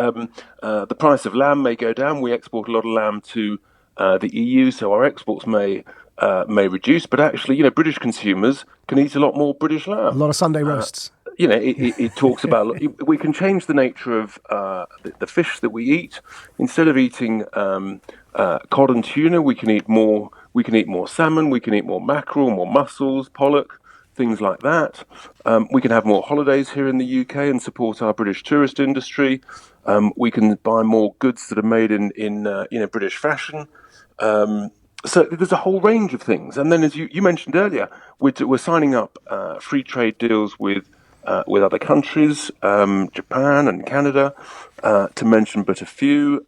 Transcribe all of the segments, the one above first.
the price of lamb may go down. We export a lot of lamb to the EU, so our exports may reduce. But actually, British consumers can eat a lot more British A lamb. lot of Sunday roasts. It talks about we can change the nature of the fish that we eat. Instead of eating cod and tuna, we can eat more. We can eat more salmon. We can eat more mackerel, more mussels, pollock, things like that. We can have more holidays here in the UK and support our British tourist industry. We can buy more goods that are made in British fashion. So there's a whole range of things. And then, as you mentioned earlier, we're signing up free trade deals with other countries, Japan and Canada, to mention but a few,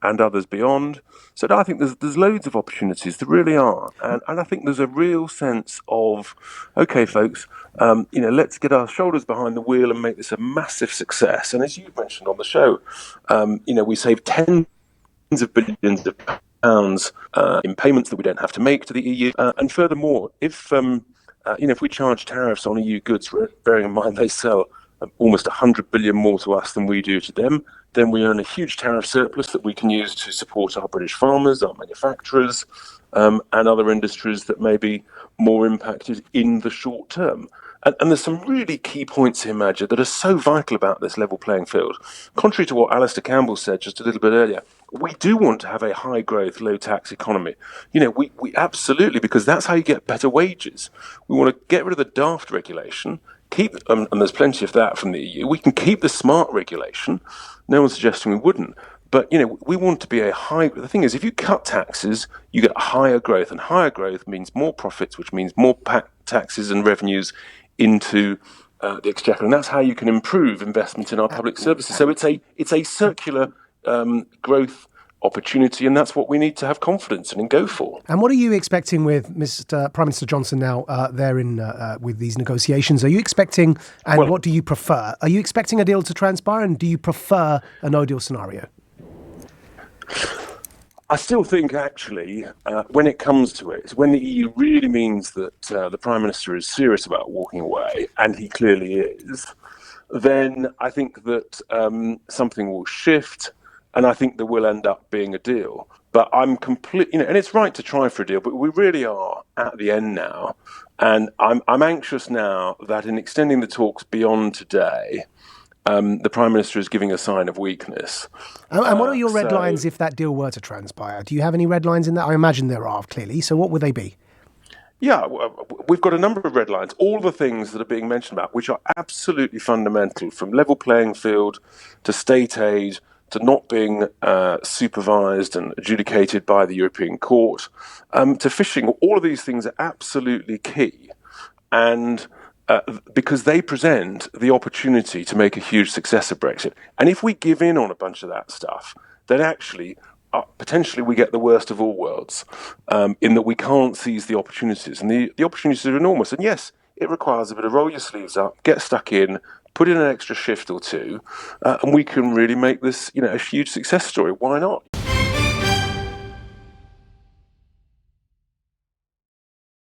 and others beyond. So I think there's loads of opportunities. There really are, and I think there's a real sense of, okay, folks, let's get our shoulders behind the wheel and make this a massive success. And as you mentioned on the show, we save tens of billions of pounds in payments that we don't have to make to the EU, and furthermore, if we charge tariffs on EU goods, bearing in mind they sell almost 100 billion more to us than we do to them, then we earn a huge tariff surplus that we can use to support our British farmers, our manufacturers, and other industries that may be more impacted in the short term. And there's some really key points here, Madja, that are so vital about this level playing field. Contrary to what Alistair Campbell said just a little bit earlier, we do want to have a high growth, low tax economy. We absolutely, because that's how you get better wages. We want to get rid of the daft regulation, and there's plenty of that from the EU. We can keep the smart regulation. No one's suggesting we wouldn't. But, we want to be the thing is, if you cut taxes, you get higher growth, and higher growth means more profits, which means more taxes and revenues into the exchequer. And that's how you can improve investment in our public services. So it's a circular growth opportunity, and that's what we need to have confidence in and go for. And what are you expecting with Mr. Prime Minister Johnson now there with these negotiations? Are you expecting, and what do you prefer? Are you expecting a deal to transpire, and do you prefer a no-deal scenario? I still think, actually, when it comes to it, when the EU really means that the Prime Minister is serious about walking away, and he clearly is, then I think that something will shift, and I think there will end up being a deal. But I'm and it's right to try for a deal, but we really are at the end now. And I'm anxious now that in extending the talks beyond today, the Prime Minister is giving a sign of weakness. And what are your red lines if that deal were to transpire? Do you have any red lines in that? I imagine there are, clearly. So what would they be? Yeah, we've got a number of red lines. All the things that are being mentioned about, which are absolutely fundamental, from level playing field to state aid to not being supervised and adjudicated by the European Court, to fishing. All of these things are absolutely key. And because they present the opportunity to make a huge success of Brexit. And if we give in on a bunch of that stuff, then actually, potentially we get the worst of all worlds, in that we can't seize the opportunities. And the opportunities are enormous. And yes, it requires a bit of roll your sleeves up, get stuck in, put in an extra shift or two, and we can really make this, a huge success story. Why not?